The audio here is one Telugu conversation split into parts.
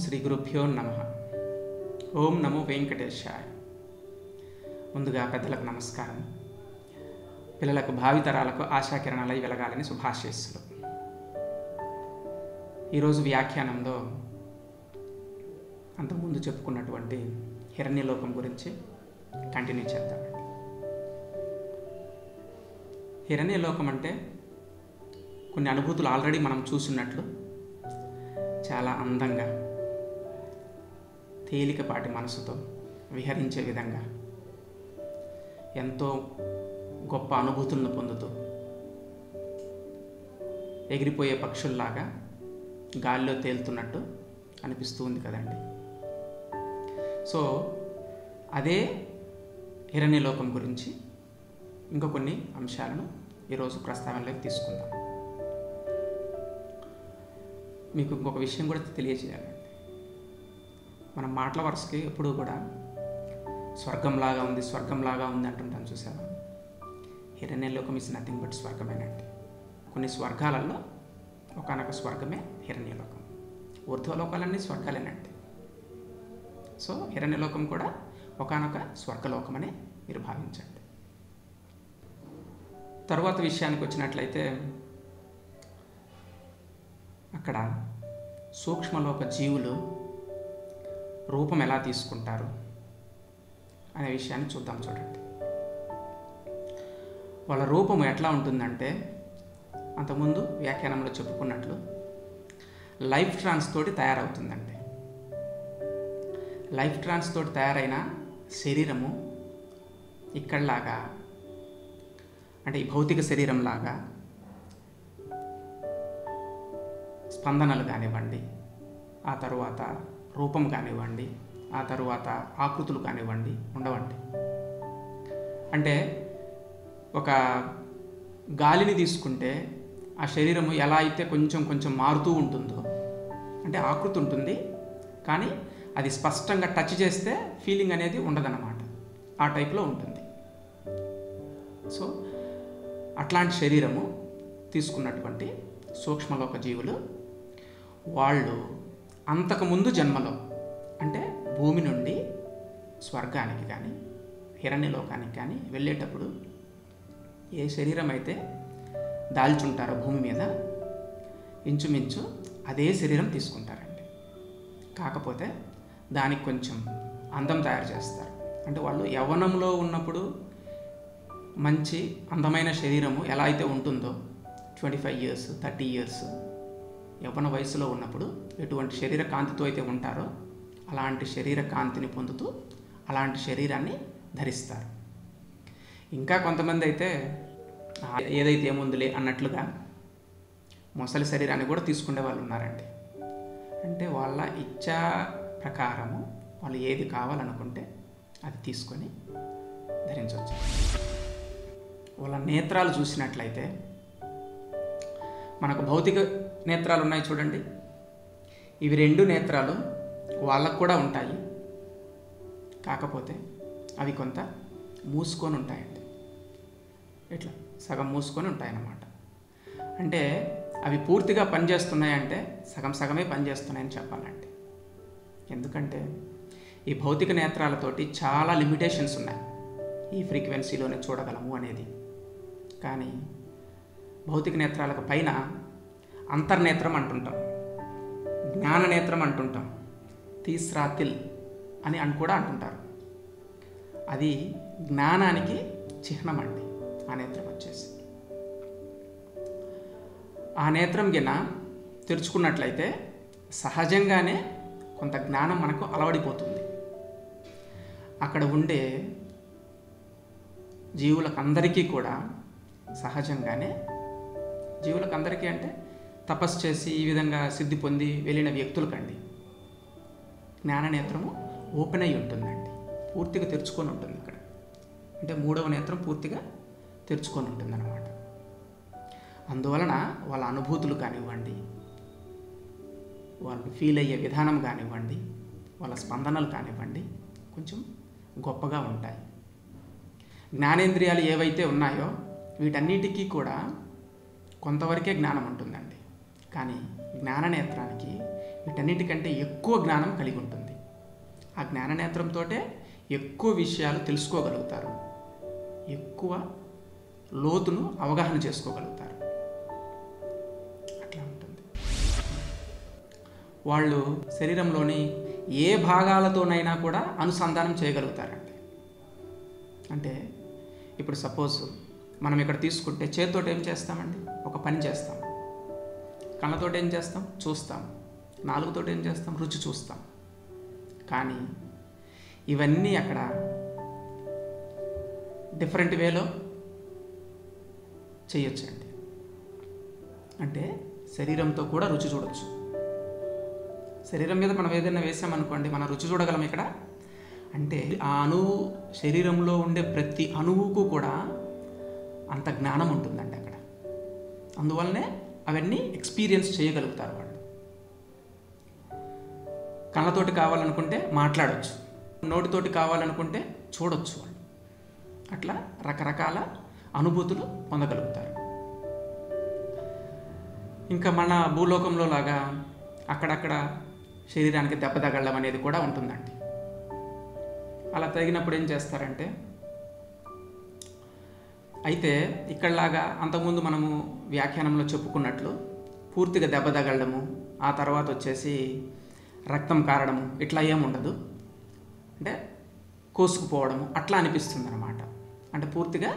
శ్రీ గురుభ్యో నమః. ఓం నమో వెంకటేశాయ. ముందుగా పెద్దలకు నమస్కారం. పిల్లలకు భావితరాలకు ఆశాకిరణాలై వెలగాలని శుభాశీస్సులు. ఈరోజు వ్యాఖ్యానంలో అంతకుముందు చెప్పుకున్నటువంటి హిరణ్యలోకం గురించి కంటిన్యూ చేద్దామండి. హిరణ్యలోకం అంటే కొన్ని అనుభూతులు ఆల్రెడీ మనం చూసున్నట్లు చాలా అందంగా తేలికపాటి మనసుతో విహరించే విధంగా ఎంతో గొప్ప అనుభూతులను పొందుతూ ఎగిరిపోయే పక్షుల్లాగా గాలిలో తేలుతున్నట్టు అనిపిస్తూ ఉంది కదండి. సో అదే హిరణ్యలోకం గురించి ఇంకా కొన్ని అంశాలను ఈరోజు ప్రస్తావనలోకి తీసుకుందాం. మీకు ఇంకొక విషయం కూడా తెలియజేయాలండి. మనం మాటల వరుసకి ఎప్పుడూ కూడా స్వర్గంలాగా ఉంది అంటుంటాం, చూసావా? హిరణ్యలోకం ఇస్ నథింగ్ బట్ స్వర్గమేనండి. కొన్ని స్వర్గాలలో ఒకనొక స్వర్గమే హిరణ్యలోకం. ఊర్ధ్వలోకాలన్నీ స్వర్గాలేనండి. సో హిరణ్యలోకం కూడా ఒకనొక స్వర్గలోకమని మీరు భావించండి. తరువాత విషయానికి వచ్చినట్లయితే అక్కడ సూక్ష్మలోక జీవులు రూపం ఎలా తీసుకుంటారు అనే విషయాన్ని చూద్దాం. చూడండి, వాళ్ళ రూపం ఎట్లా ఉంటుందంటే అంతకుముందు వ్యాఖ్యానంలో చెప్పుకున్నట్లు లైఫ్ ట్రాన్స్ తోటి తయారవుతుందండి. లైఫ్ ట్రాన్స్ తోటి తయారైన శరీరము ఇక్కడలాగా, అంటే ఈ భౌతిక శరీరంలాగా స్పందనలు కానివ్వండి, ఆ తరువాత రూపం కానివ్వండి, ఆ తరువాత ఆకృతులు కానివ్వండి ఉండవండి. అంటే ఒక గాలిని తీసుకుంటే ఆ శరీరము ఎలా అయితే కొంచెం మారుతూ ఉంటుందో, అంటే ఆకృతి ఉంటుంది కానీ అది స్పష్టంగా టచ్ చేస్తే ఫీలింగ్ అనేది ఉండదన్నమాట. ఆ టైప్లో ఉంటుంది. సో అట్లాంటి శరీరము తీసుకున్నటువంటి సూక్ష్మలోక జీవులు వాళ్ళు అంతకుముందు జన్మలో, అంటే భూమి నుండి స్వర్గానికి కానీ హిరణ్యలోకానికి కానీ వెళ్ళేటప్పుడు ఏ శరీరం అయితే దాల్చుంటారో భూమి మీద ఇంచుమించు అదే శరీరం తీసుకుంటారండి. కాకపోతే దానికి కొంచెం అందం తయారు చేస్తారు. అంటే వాళ్ళు యవ్వనంలో ఉన్నప్పుడు మంచి అందమైన శరీరము ఎలా అయితే ఉంటుందో 25 years 30 years యవ్వన వయసులో ఉన్నప్పుడు ఎటువంటి శరీర కాంతితో అయితే ఉంటారో అలాంటి శరీర కాంతిని పొందుతూ అలాంటి శరీరాన్ని ధరిస్తారు. ఇంకా కొంతమంది అయితే ఏదైతే ఏముందిలే అన్నట్లుగా మొసలి శరీరాన్ని కూడా తీసుకునే వాళ్ళు ఉన్నారండి. అంటే వాళ్ళ ఇచ్చా ప్రకారము వాళ్ళు ఏది కావాలనుకుంటే అది తీసుకొని ధరించవచ్చు. వాళ్ళ నేత్రాలు చూసినట్లయితే మనకు భౌతిక నేత్రాలు ఉన్నాయి చూడండి. ఇవి 2 నేత్రాలు వాళ్ళకు కూడా ఉంటాయి. కాకపోతే అవి కొంత మూసుకొని ఉంటాయండి. ఇట్లా సగం మూసుకొని ఉంటాయన్నమాట. అంటే అవి పూర్తిగా పనిచేస్తున్నాయంటే సగమే పనిచేస్తున్నాయని చెప్పాలండి. ఎందుకంటే ఈ భౌతిక నేత్రాలతోటి చాలా లిమిటేషన్స్ ఉన్నాయి. ఈ ఫ్రీక్వెన్సీలోనే చూడగలము అనేది. కానీ భౌతిక నేత్రాలకు పైన అంతర్నేత్రం అంటుంటాం, జ్ఞాననేత్రం అంటుంటాం, తీస్రాతిల్ అని కూడా అంటుంటారు. అది జ్ఞానానికి చిహ్నం అండి. ఆ నేత్రం వచ్చేసి ఆ నేత్రం గిన తెరుచుకున్నట్లయితే సహజంగానే కొంత జ్ఞానం మనకు అలవడిపోతుంది. అక్కడ ఉండే జీవులకందరికీ కూడా సహజంగానే, జీవులకందరికీ అంటే తపస్సు చేసి ఈ విధంగా సిద్ధి పొంది వెళ్ళిన వ్యక్తులకండి జ్ఞాననేత్రము ఓపెన్ అయి ఉంటుందండి. పూర్తిగా తెరుచుకొని ఉంటుంది. ఇక్కడ అంటే 3వ నేత్రం పూర్తిగా తెరుచుకొని ఉంటుందన్నమాట. అందువలన వాళ్ళ అనుభూతులు కానివ్వండి, వాళ్ళు ఫీల్ అయ్యే విధానం కానివ్వండి, వాళ్ళ స్పందనలు కానివ్వండి కొంచెం గొప్పగా ఉంటాయి. జ్ఞానేంద్రియాలు ఏవైతే ఉన్నాయో వీటన్నిటికీ కూడా కొంతవరకే జ్ఞానం ఉంటుందండి. కానీ జ్ఞాననేత్రానికి వీటన్నిటికంటే ఎక్కువ జ్ఞానం కలిగి ఉంటుంది. ఆ జ్ఞాననేత్రంతో ఎక్కువ విషయాలు తెలుసుకోగలుగుతారు, ఎక్కువ లోతును అవగాహన చేసుకోగలుగుతారు. అట్లా ఉంటుంది. వాళ్ళు శరీరంలోని ఏ భాగాలతోనైనా కూడా అనుసంధానం చేయగలుగుతారండి. అంటే ఇప్పుడు సపోజ్ మనం ఇక్కడ తీసుకుంటే చేతితో ఏం చేస్తామండి, ఒక పని చేస్తాం. కళ్ళతో ఏం చేస్తాం, చూస్తాం. నాలుగుతో ఏం చేస్తాం, రుచి చూస్తాం. కానీ ఇవన్నీ అక్కడ డిఫరెంట్ వేలో చేయొచ్చండి. అంటే శరీరంతో కూడా రుచి చూడొచ్చు. శరీరం మీద మనం ఏదైనా వేసామనుకోండి, మనం రుచి చూడగలం ఇక్కడ. అంటే ఆ అణువు, శరీరంలో ఉండే ప్రతి అణువుకు కూడా అంత జ్ఞానం ఉంటుందండి అక్కడ. అందువల్లనే అవన్నీ ఎక్స్పీరియన్స్ చేయగలుగుతారు వాళ్ళు. కళ్ళతోటి కావాలనుకుంటే మాట్లాడవచ్చు, నోటితోటి కావాలనుకుంటే చూడొచ్చు వాళ్ళు. అట్లా రకరకాల అనుభూతులు పొందగలుగుతారు. ఇంకా మన భూలోకంలో లాగా అక్కడక్కడ శరీరానికి దెబ్బ తగలడం అనేది కూడా ఉంటుందండి. అలా తగినప్పుడు ఏం చేస్తారంటే, అయితే ఇక్కడలాగా అంతకుముందు మనము వ్యాఖ్యానంలో చెప్పుకున్నట్లు పూర్తిగా దెబ్బ తగలడము, ఆ తర్వాత వచ్చేసి రక్తం కారడము ఇట్లా ఏముండదు. అంటే కోసుకుపోవడము అట్లా అనిపిస్తుంది అన్నమాట. అంటే పూర్తిగా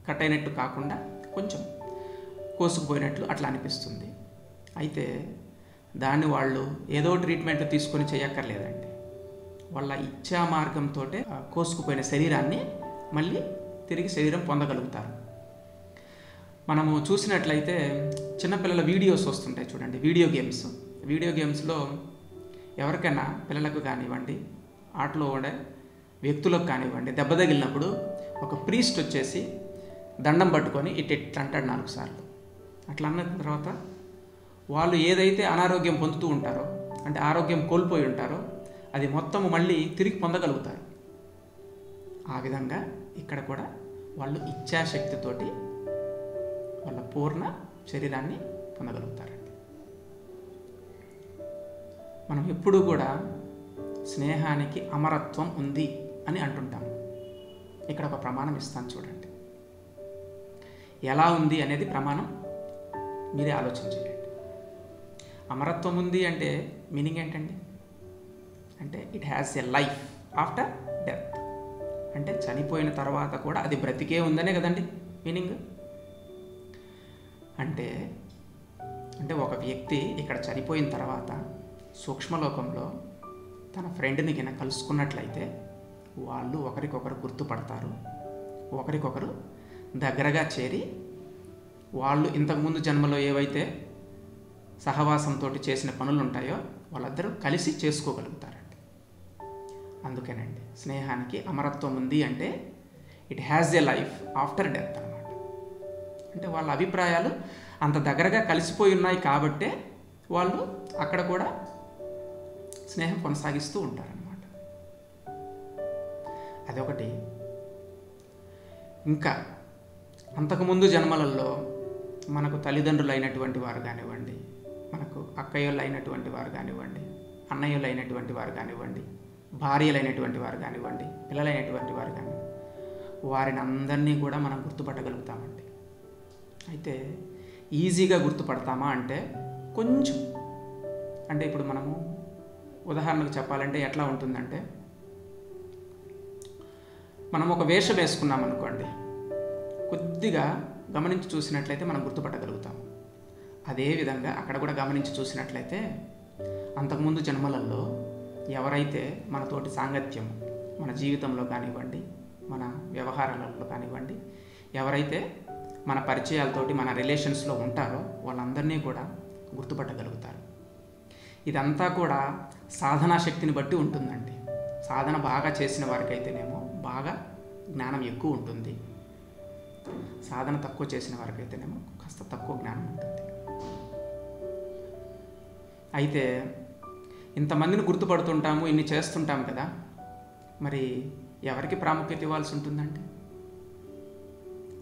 కట్ అయినట్టు కాకుండా కొంచెం కోసుకుపోయినట్లు అట్లా అనిపిస్తుంది. అయితే దాన్ని వాళ్ళు ఏదో ట్రీట్మెంట్ తీసుకొని చేయక్కర్లేదండి. వాళ్ళ ఇచ్ఛా మార్గంతో కోసుకుపోయిన శరీరాన్ని మళ్ళీ తిరిగి శరీరం పొందగలుగుతారు. మనము చూసినట్లయితే చిన్నపిల్లల వీడియోస్ వస్తుంటాయి చూడండి, వీడియో గేమ్స్లో ఎవరికైనా పిల్లలకు కానివ్వండి, ఆటలో ఉండే వ్యక్తులకు కానివ్వండి, దెబ్బ తగిలినప్పుడు ఒక ప్రీస్ట్ వచ్చేసి దండం పట్టుకొని ఇట్లా అంటాడు 4 సార్లు. అట్లా అన్న తర్వాత వాళ్ళు ఏదైతే అనారోగ్యం పొందుతూ ఉంటారో, అంటే ఆరోగ్యం కోల్పోయి ఉంటారో, అది మొత్తం మళ్ళీ తిరిగి పొందగలుగుతారు. ఆ విధంగా ఇక్కడ కూడా వాళ్ళు ఇచ్ఛాశక్తితోటి వాళ్ళ పూర్ణ శరీరాన్ని పొందగలుగుతారండి. మనం ఎప్పుడూ కూడా స్నేహానికి అమరత్వం ఉంది అని అంటుంటాం. ఇక్కడ ఒక ప్రమాణం ఇస్తాను చూడండి. ఎలా ఉంది అనేది ప్రమాణం మీరే ఆలోచించండి. అమరత్వం ఉంది అంటే మీనింగ్ ఏంటండి? అంటే it has a life after death. అంటే చనిపోయిన తర్వాత కూడా అది బ్రతికే ఉందనే కదండి మీనింగ్. అంటే ఒక వ్యక్తి ఇక్కడ చనిపోయిన తర్వాత సూక్ష్మలోకంలో తన ఫ్రెండ్ని కింద కలుసుకున్నట్లయితే వాళ్ళు ఒకరికొకరు గుర్తుపడతారు, ఒకరికొకరు దగ్గరగా చేరి వాళ్ళు ఇంతకుముందు జన్మలో ఏవైతే సహవాసంతో చేసిన పనులు ఉంటాయో వాళ్ళందరూ కలిసి చేసుకోగలుగుతారండి. అందుకేనండి స్నేహానికి అమరత్వం ఉంది అంటే it has a life after death అన్నమాట. అంటే వాళ్ళ అభిప్రాయాలు అంత దగ్గరగా కలిసిపోయి ఉన్నాయి కాబట్టే వాళ్ళు అక్కడ కూడా స్నేహం కొనసాగిస్తూ ఉంటారన్నమాట. అదొకటి. ఇంకా అంతకుముందు జన్మలలో మనకు తల్లిదండ్రులు అయినటువంటి వారు కానివ్వండి, మనకు అక్కయ్యలు అయినటువంటి వారు కానివ్వండి, అన్నయ్యలు అయినటువంటి వారు కానివ్వండి, భార్యలు అయినటువంటి వారు కానివ్వండి, పిల్లలైనటువంటి వారు కానివ్వండి, వారిని అందరినీ కూడా మనం గుర్తుపట్టగలుగుతామండి. అయితే ఈజీగా గుర్తుపడతామా అంటే కొంచెం. అంటే ఇప్పుడు మనము ఉదాహరణకు చెప్పాలంటే ఎట్లా ఉంటుందంటే, మనం ఒక వేషం వేసుకున్నాం అనుకోండి, కొద్దిగా గమనించి చూసినట్లయితే మనం గుర్తుపట్టగలుగుతాం. అదేవిధంగా అక్కడ కూడా గమనించి చూసినట్లయితే అంతకుముందు జన్మలలో ఎవరైతే మనతోటి సాంగత్యం, మన జీవితంలో కానివ్వండి, మన వ్యవహారాలలో కానివ్వండి, ఎవరైతే మన పరిచయాలతోటి మన రిలేషన్స్లో ఉంటారో వాళ్ళందరినీ కూడా గుర్తుపట్టగలుగుతారు. ఇదంతా కూడా సాధనా శక్తిని బట్టి ఉంటుందండి. సాధన బాగా చేసిన వారికైతేనేమో బాగా జ్ఞానం ఎక్కువ ఉంటుంది, సాధన తక్కువ చేసిన వారికైతేనేమో కాస్త తక్కువ జ్ఞానం ఉంటుంది. అయితే ఇంతమందిని గుర్తుపడుతుంటాము, ఇన్ని చేస్తుంటాం కదా, మరి ఎవరికి ప్రాముఖ్యత ఇవ్వాల్సి ఉంటుందండి?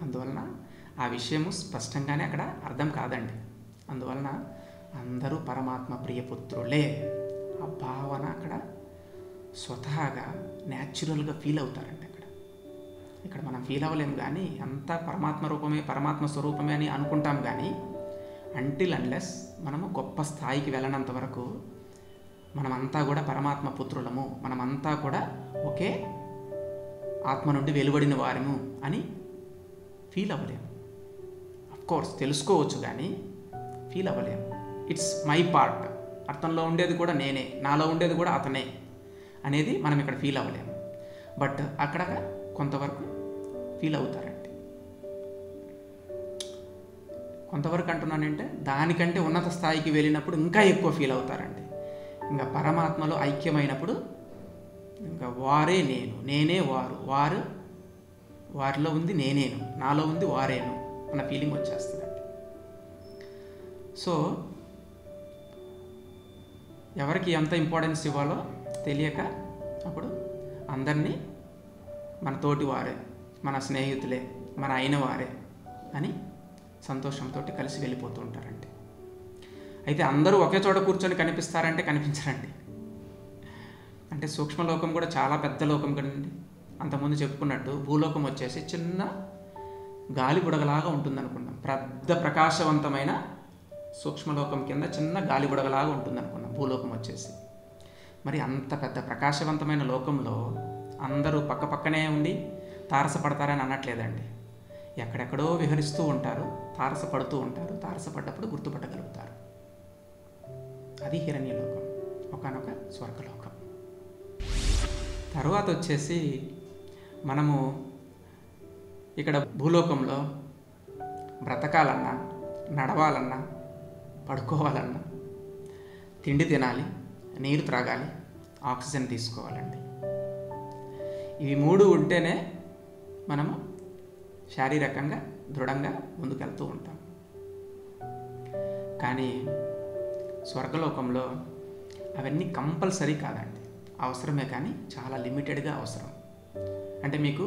అందువలన ఆ విషయము స్పష్టంగానే అక్కడ అర్థం కాదండి. అందువలన అందరూ పరమాత్మ ప్రియపుత్రులే. ఆ భావన అక్కడ స్వతహాగా న్యాచురల్గా ఫీల్ అవుతారండి. ఇక్కడ మనం ఫీల్ అవ్వలేము, కానీ అంతా పరమాత్మ రూపమే, పరమాత్మ స్వరూపమే అని అనుకుంటాం. కానీ అంటిల్ అన్లెస్ మనము గొప్ప స్థాయికి వెళ్ళనంత వరకు మనమంతా కూడా పరమాత్మ పుత్రులము, మనమంతా కూడా ఒకే ఆత్మ నుండి వెలువడిన వారము అని ఫీల్ అవ్వలేము. అఫ్కోర్స్ తెలుసుకోవచ్చు, కానీ ఫీల్ అవ్వలేము. ఇట్స్ మై పార్ట్, అర్థంలో ఉండేది కూడా నేనే, నాలో ఉండేది కూడా అతనే అనేది మనం ఇక్కడ ఫీల్ అవ్వలేము. బట్ అక్కడ కొంతవరకు ఫీల్ అవుతారండి. కొంతవరకు అంటున్నానంటే దానికంటే ఉన్నత స్థాయికి వెళ్ళినప్పుడు ఇంకా ఎక్కువ ఫీల్ అవుతారండి. ఇంకా పరమాత్మలో ఐక్యమైనప్పుడు ఇంకా వారే నేను, నేనే వారు, వారు వారిలో ఉంది నేనేను, నాలో ఉంది వారేను అన్న ఫీలింగ్ వచ్చేస్తుందండి. సో ఎవరికి ఎంత ఇంపార్టెన్స్ ఇవ్వాలో తెలియక అప్పుడు అందరినీ మన తోటి వారే, మన స్నేహితులే, మన అయిన వారే అని సంతోషంతో కలిసి వెళ్ళిపోతూ ఉంటారండి. అయితే అందరూ ఒకే చోట కూర్చొని కనిపిస్తారంటే కనిపించరండి. అంటే సూక్ష్మలోకం కూడా చాలా పెద్ద లోకం కదండి. అంతకుముందు చెప్పుకున్నట్టు భూలోకం వచ్చేసి చిన్న గాలి బుడగలాగా ఉంటుంది అనుకున్నాం. పెద్ద ప్రకాశవంతమైన సూక్ష్మలోకం కింద చిన్న గాలి బుడగలాగా ఉంటుంది అనుకున్నాం భూలోకం వచ్చేసి. మరి అంత పెద్ద ప్రకాశవంతమైన లోకంలో అందరూ పక్క పక్కనే ఉండి తారసపడతారని అనట్లేదండి. ఎక్కడెక్కడో విహరిస్తూ ఉంటారు, తారసపడుతూ ఉంటారు. తారసపడ్డప్పుడు గుర్తుపట్టగలుగుతారు. అది హిరణ్యలోకం, ఒకానొక స్వర్గలోకం. తర్వాత వచ్చేసి మనము ఇక్కడ భూలోకంలో బ్రతకాలన్నా, నడవాలన్నా, పడుకోవాలన్నా తిండి తినాలి, నీరు త్రాగాలి, ఆక్సిజన్ తీసుకోవాలండి. ఇవి మూడు ఉంటేనే మనము శారీరకంగా దృఢంగా ముందుకెళ్తూ ఉంటాం. కానీ స్వర్గలోకంలో అవన్నీ కంపల్సరీ కాదండి, అవసరమే, కానీ చాలా లిమిటెడ్గా అవసరం. అంటే మీకు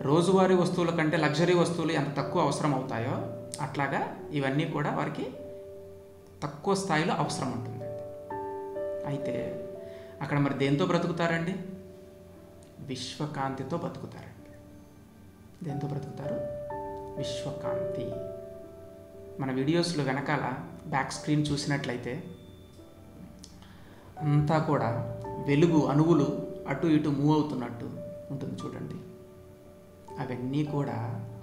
రోజువారీ వస్తువుల కంటే లగ్జరీ వస్తువులు ఎంత తక్కువ అవసరం అవుతాయో అట్లాగా ఇవన్నీ కూడా వారికి తక్కువ స్థాయిలో అవసరం ఉంటుందండి. అయితే అక్కడ మరి దేంతో బ్రతుకుతారండి? విశ్వకాంతితో బతుకుతారండి. దేంతో బ్రతుకుతారు? విశ్వకాంతి. మన వీడియోస్లో వెనకాల బ్యాక్ స్క్రీన్ చూసినట్లయితే అంతా కూడా వెలుగు అణువులు అటు ఇటు మూవ్ అవుతున్నట్టు ఉంటుంది చూడండి. అవన్నీ కూడా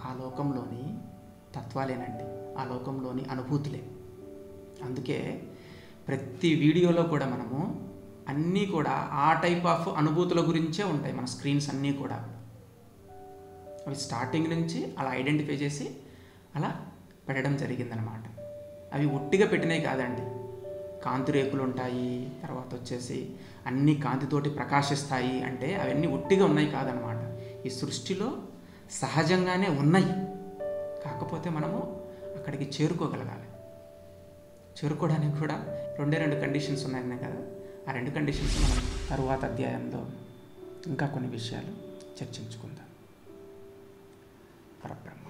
ఆ లోకంలోని తత్వాలేనండి, ఆ లోకంలోని అనుభూతులే. అందుకే ప్రతి వీడియోలో కూడా మనము అన్నీ కూడా ఆ టైప్ ఆఫ్ అనుభూతుల గురించే ఉంటాయి. మన స్క్రీన్స్ అన్నీ కూడా అవి స్టార్టింగ్ నుంచి అలా ఐడెంటిఫై చేసి అలా పెట్టడం జరిగిందనమాట. అవి ఒట్టిగా పెట్టినవి కాదండి. కాంతి రేకులు ఉంటాయి, తర్వాత వచ్చేసి అన్ని కాంతితోటి ప్రకాశిస్తాయి అంటే అవన్నీ ఒట్టిగా ఉన్నాయి కాదనమాట. ఈ సృష్టిలో సహజంగానే ఉన్నాయి. కాకపోతే మనము అక్కడికి చేరుకోగలగాలి. చేరుకోవడానికి కూడా రెండు కండిషన్స్ ఉన్నాయనే కదా. ఆ 2 కండిషన్స్ మనం తరువాత అధ్యాయంలో ఇంకా కొన్ని విషయాలు చర్చించుకుందాం. పరబ్రహ్మ.